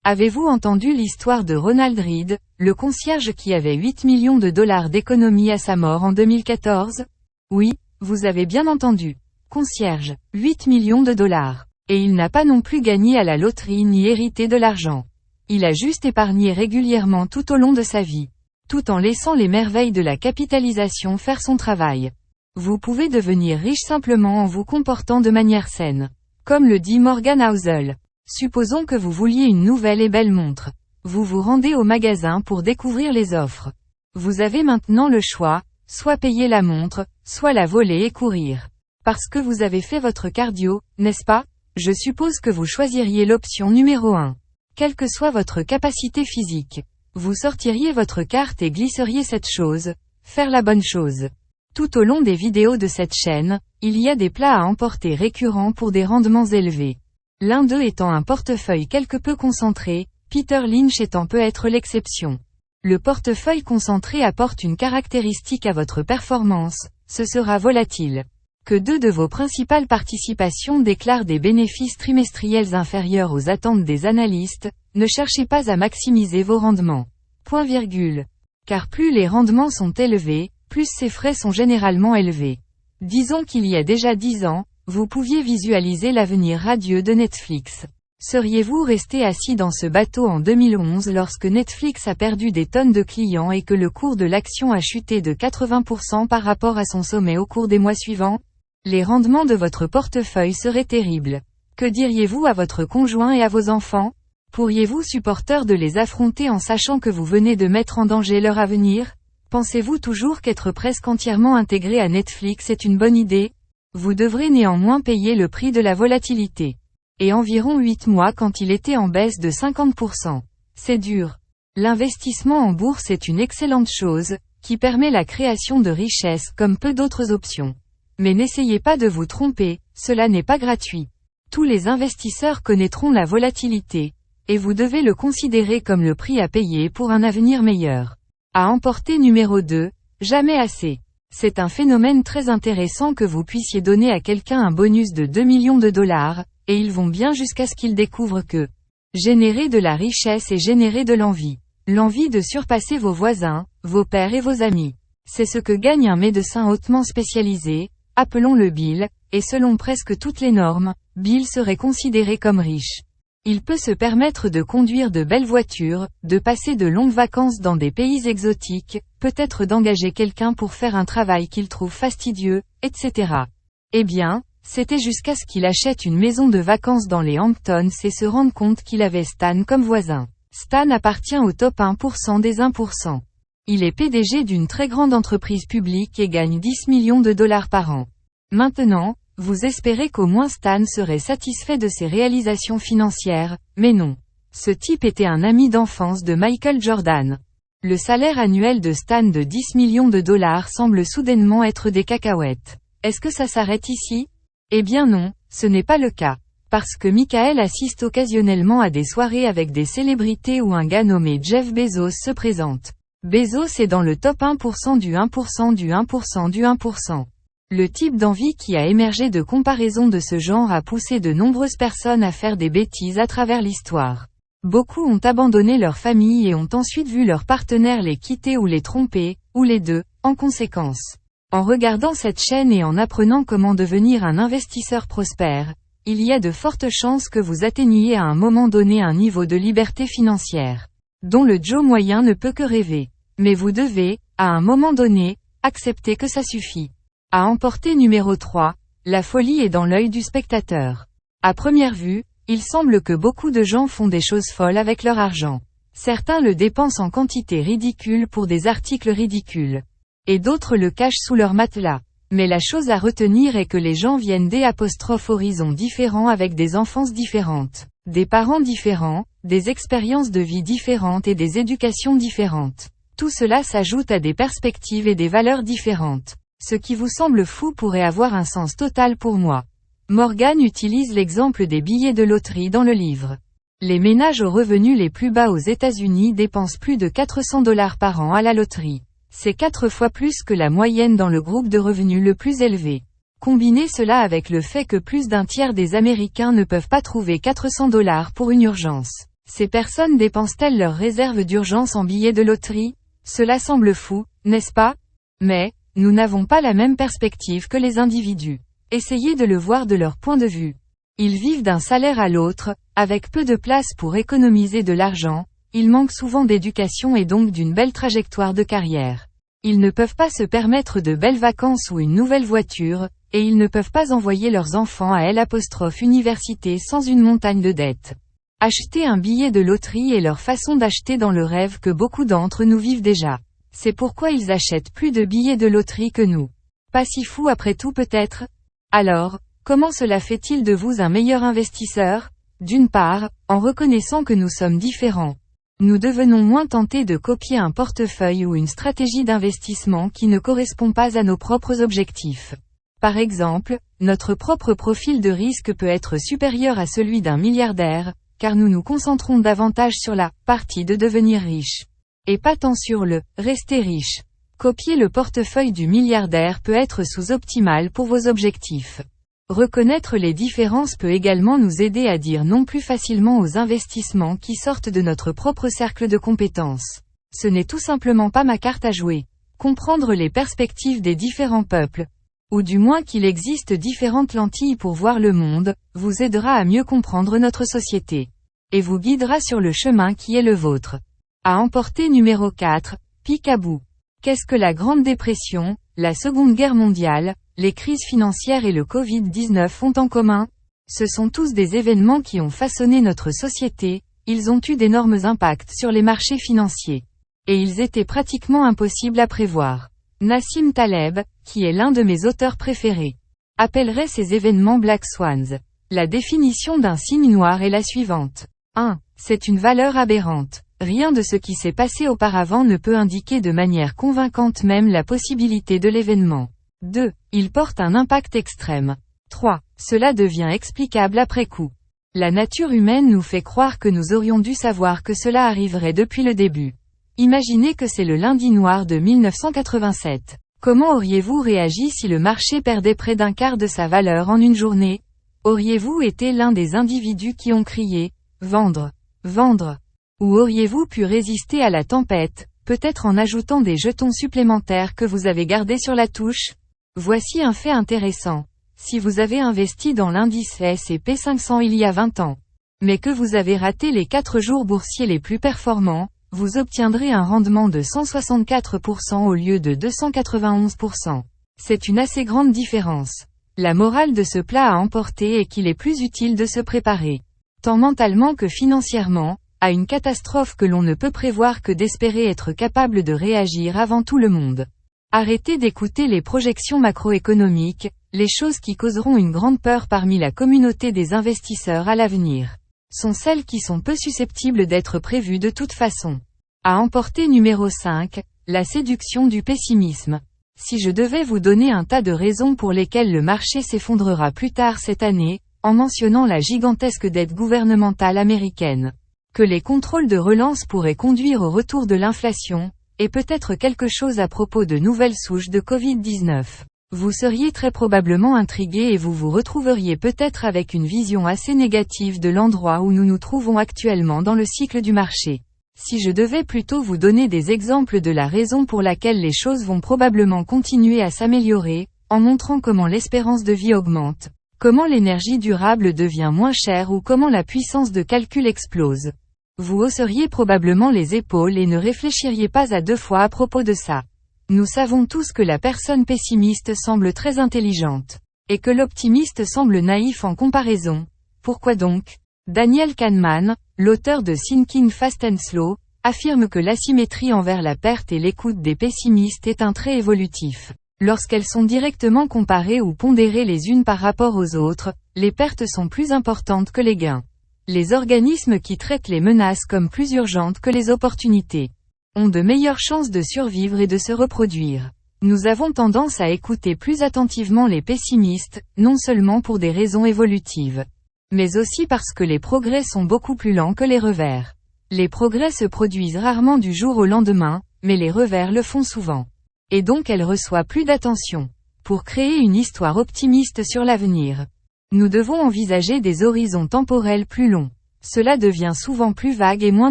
Avez-vous entendu l'histoire de Ronald Read, le concierge qui avait 8 millions de dollars d'économie à sa mort en 2014? Oui, vous avez bien entendu. Concierge, 8 millions de dollars. Et il n'a pas non plus gagné à la loterie ni hérité de l'argent. Il a juste épargné régulièrement tout au long de sa vie, tout en laissant les merveilles de la capitalisation faire son travail. Vous pouvez devenir riche simplement en vous comportant de manière saine. Comme le dit Morgan Housel. Supposons que vous vouliez une nouvelle et belle montre. Vous vous rendez au magasin pour découvrir les offres. Vous avez maintenant le choix, soit payer la montre, soit la voler et courir. Parce que vous avez fait votre cardio, n'est-ce pas? Je suppose que vous choisiriez l'option numéro 1. Quelle que soit votre capacité physique. Vous sortiriez votre carte et glisseriez cette chose, faire la bonne chose. Tout au long des vidéos de cette chaîne, il y a des plats à emporter récurrents pour des rendements élevés. L'un d'eux étant un portefeuille quelque peu concentré, Peter Lynch étant peut être l'exception. Le portefeuille concentré apporte une caractéristique à votre performance, ce sera volatile. Que 2 de vos principales participations déclarent des bénéfices trimestriels inférieurs aux attentes des analystes, ne cherchez pas à maximiser vos rendements. Point virgule. Car plus les rendements sont élevés, plus ces frais sont généralement élevés. Disons qu'il y a déjà 10 ans, vous pouviez visualiser l'avenir radieux de Netflix. Seriez-vous resté assis dans ce bateau en 2011 lorsque Netflix a perdu des tonnes de clients et que le cours de l'action a chuté de 80% par rapport à son sommet au cours des mois suivants? Les rendements de votre portefeuille seraient terribles. Que diriez-vous à votre conjoint et à vos enfants? Pourriez-vous supporter de les affronter en sachant que vous venez de mettre en danger leur avenir? Pensez-vous toujours qu'être presque entièrement intégré à Netflix est une bonne idée? Vous devrez néanmoins payer le prix de la volatilité. Et environ 8 mois quand il était en baisse de 50%. C'est dur. L'investissement en bourse est une excellente chose, qui permet la création de richesses comme peu d'autres options. Mais n'essayez pas de vous tromper, cela n'est pas gratuit. Tous les investisseurs connaîtront la volatilité, et vous devez le considérer comme le prix à payer pour un avenir meilleur. À emporter numéro 2, jamais assez. C'est un phénomène très intéressant que vous puissiez donner à quelqu'un un bonus de 2 millions de dollars, et ils vont bien jusqu'à ce qu'ils découvrent que générer de la richesse et générer de l'envie. L'envie de surpasser vos voisins, vos pairs et vos amis. C'est ce que gagne un médecin hautement spécialisé, appelons-le Bill, et selon presque toutes les normes, Bill serait considéré comme riche. Il peut se permettre de conduire de belles voitures, de passer de longues vacances dans des pays exotiques, peut-être d'engager quelqu'un pour faire un travail qu'il trouve fastidieux, etc. Eh bien, c'était jusqu'à ce qu'il achète une maison de vacances dans les Hamptons et se rende compte qu'il avait Stan comme voisin. Stan appartient au top 1% des 1%. Il est PDG d'une très grande entreprise publique et gagne 10 millions de dollars par an. Maintenant, vous espérez qu'au moins Stan serait satisfait de ses réalisations financières, mais non. Ce type était un ami d'enfance de Michael Jordan. Le salaire annuel de Stan de 10 millions de dollars semble soudainement être des cacahuètes. Est-ce que ça s'arrête ici? Eh bien non, ce n'est pas le cas. Parce que Michael assiste occasionnellement à des soirées avec des célébrités où un gars nommé Jeff Bezos se présente. Bezos est dans le top 1% du 1% du 1% du 1%. Le type d'envie qui a émergé de comparaisons de ce genre a poussé de nombreuses personnes à faire des bêtises à travers l'histoire. Beaucoup ont abandonné leur famille et ont ensuite vu leur partenaire les quitter ou les tromper, ou les deux, en conséquence. En regardant cette chaîne et en apprenant comment devenir un investisseur prospère, il y a de fortes chances que vous atteigniez à un moment donné un niveau de liberté financière, dont le Joe moyen ne peut que rêver. Mais vous devez, à un moment donné, accepter que ça suffit. À emporter numéro 3, la folie est dans l'œil du spectateur. À première vue, il semble que beaucoup de gens font des choses folles avec leur argent. Certains le dépensent en quantité ridicule pour des articles ridicules. Et d'autres le cachent sous leur matelas. Mais la chose à retenir est que les gens viennent d'horizons différents avec des enfances différentes, des parents différents, des expériences de vie différentes et des éducations différentes. Tout cela s'ajoute à des perspectives et des valeurs différentes. Ce qui vous semble fou pourrait avoir un sens total pour moi. Morgan utilise l'exemple des billets de loterie dans le livre. Les ménages aux revenus les plus bas aux États-Unis dépensent plus de 400 $ par an à la loterie. C'est 4 fois plus que la moyenne dans le groupe de revenus le plus élevé. Combinez cela avec le fait que plus d'un tiers des Américains ne peuvent pas trouver 400 $ pour une urgence. Ces personnes dépensent-elles leurs réserves d'urgence en billets de loterie? Cela semble fou, n'est-ce pas? Mais, nous n'avons pas la même perspective que les individus. Essayez de le voir de leur point de vue. Ils vivent d'un salaire à l'autre, avec peu de place pour économiser de l'argent, ils manquent souvent d'éducation et donc d'une belle trajectoire de carrière. Ils ne peuvent pas se permettre de belles vacances ou une nouvelle voiture, et ils ne peuvent pas envoyer leurs enfants à l'université sans une montagne de dettes. Acheter un billet de loterie est leur façon d'acheter dans le rêve que beaucoup d'entre nous vivent déjà. C'est pourquoi ils achètent plus de billets de loterie que nous. Pas si fou après tout peut-être? Alors, comment cela fait-il de vous un meilleur investisseur? D'une part, en reconnaissant que nous sommes différents. Nous devenons moins tentés de copier un portefeuille ou une stratégie d'investissement qui ne correspond pas à nos propres objectifs. Par exemple, notre propre profil de risque peut être supérieur à celui d'un milliardaire, car nous nous concentrons davantage sur la partie de devenir riche. Et pas tant sur le rester riche. Copier le portefeuille du milliardaire peut être sous-optimal pour vos objectifs. Reconnaître les différences peut également nous aider à dire non plus facilement aux investissements qui sortent de notre propre cercle de compétences. Ce n'est tout simplement pas ma carte à jouer. Comprendre les perspectives des différents peuples, ou du moins qu'il existe différentes lentilles pour voir le monde, vous aidera à mieux comprendre notre société. Et vous guidera sur le chemin qui est le vôtre. À emporter numéro 4, Picaboo. Qu'est-ce que la Grande Dépression, la Seconde Guerre mondiale, les crises financières et le Covid-19 ont en commun? Ce sont tous des événements qui ont façonné notre société, ils ont eu d'énormes impacts sur les marchés financiers. Et ils étaient pratiquement impossibles à prévoir. Nassim Taleb, qui est l'un de mes auteurs préférés, appellerait ces événements Black Swans. La définition d'un signe noir est la suivante. 1. C'est une valeur aberrante. Rien de ce qui s'est passé auparavant ne peut indiquer de manière convaincante même la possibilité de l'événement. 2. Il porte un impact extrême. 3. Cela devient explicable après coup. La nature humaine nous fait croire que nous aurions dû savoir que cela arriverait depuis le début. Imaginez que c'est le lundi noir de 1987. Comment auriez-vous réagi si le marché perdait près d'un quart de sa valeur en une journée? Auriez-vous été l'un des individus qui ont crié « Vendre, vendre » ou auriez-vous pu résister à la tempête, peut-être en ajoutant des jetons supplémentaires que vous avez gardés sur la touche? Voici un fait intéressant. Si vous avez investi dans l'indice S&P 500 il y a 20 ans, mais que vous avez raté les 4 jours boursiers les plus performants, vous obtiendrez un rendement de 164% au lieu de 291%. C'est une assez grande différence. La morale de ce plat à emporter est qu'il est plus utile de se préparer, tant mentalement que financièrement, à une catastrophe que l'on ne peut prévoir que d'espérer être capable de réagir avant tout le monde. Arrêtez d'écouter les projections macroéconomiques, les choses qui causeront une grande peur parmi la communauté des investisseurs à l'avenir, sont celles qui sont peu susceptibles d'être prévues de toute façon. À emporter numéro 5, la séduction du pessimisme. Si je devais vous donner un tas de raisons pour lesquelles le marché s'effondrera plus tard cette année, en mentionnant la gigantesque dette gouvernementale américaine, que les contrôles de relance pourraient conduire au retour de l'inflation, et peut-être quelque chose à propos de nouvelles souches de Covid-19. Vous seriez très probablement intrigué et vous vous retrouveriez peut-être avec une vision assez négative de l'endroit où nous nous trouvons actuellement dans le cycle du marché. Si je devais plutôt vous donner des exemples de la raison pour laquelle les choses vont probablement continuer à s'améliorer, en montrant comment l'espérance de vie augmente, comment l'énergie durable devient moins chère ou comment la puissance de calcul explose, vous hausseriez probablement les épaules et ne réfléchiriez pas à 2 fois à propos de ça. Nous savons tous que la personne pessimiste semble très intelligente, et que l'optimiste semble naïf en comparaison. Pourquoi donc? Daniel Kahneman, l'auteur de Thinking Fast and Slow, affirme que l'asymétrie envers la perte et l'écoute des pessimistes est un trait évolutif. Lorsqu'elles sont directement comparées ou pondérées les unes par rapport aux autres, les pertes sont plus importantes que les gains. Les organismes qui traitent les menaces comme plus urgentes que les opportunités ont de meilleures chances de survivre et de se reproduire. Nous avons tendance à écouter plus attentivement les pessimistes, non seulement pour des raisons évolutives, mais aussi parce que les progrès sont beaucoup plus lents que les revers. Les progrès se produisent rarement du jour au lendemain, mais les revers le font souvent. Et donc elle reçoit plus d'attention. Pour créer une histoire optimiste sur l'avenir, nous devons envisager des horizons temporels plus longs. Cela devient souvent plus vague et moins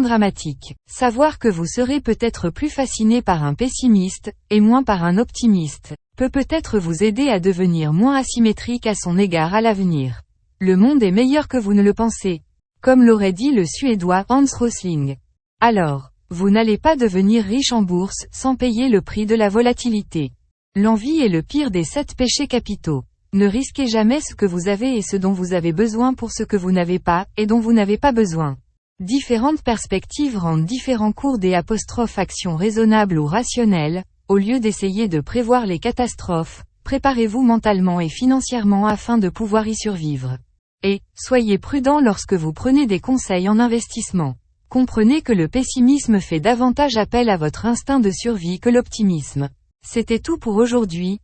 dramatique. Savoir que vous serez peut-être plus fasciné par un pessimiste, et moins par un optimiste, peut peut-être vous aider à devenir moins asymétrique à son égard à l'avenir. Le monde est meilleur que vous ne le pensez. Comme l'aurait dit le Suédois Hans Rosling. Alors, vous n'allez pas devenir riche en bourse sans payer le prix de la volatilité. L'envie est le pire des 7 péchés capitaux. Ne risquez jamais ce que vous avez et ce dont vous avez besoin pour ce que vous n'avez pas, et dont vous n'avez pas besoin. Différentes perspectives rendent différents cours des actions raisonnables ou rationnelles. Au lieu d'essayer de prévoir les catastrophes, préparez-vous mentalement et financièrement afin de pouvoir y survivre. Et, soyez prudent lorsque vous prenez des conseils en investissement. Comprenez que le pessimisme fait davantage appel à votre instinct de survie que l'optimisme. C'était tout pour aujourd'hui.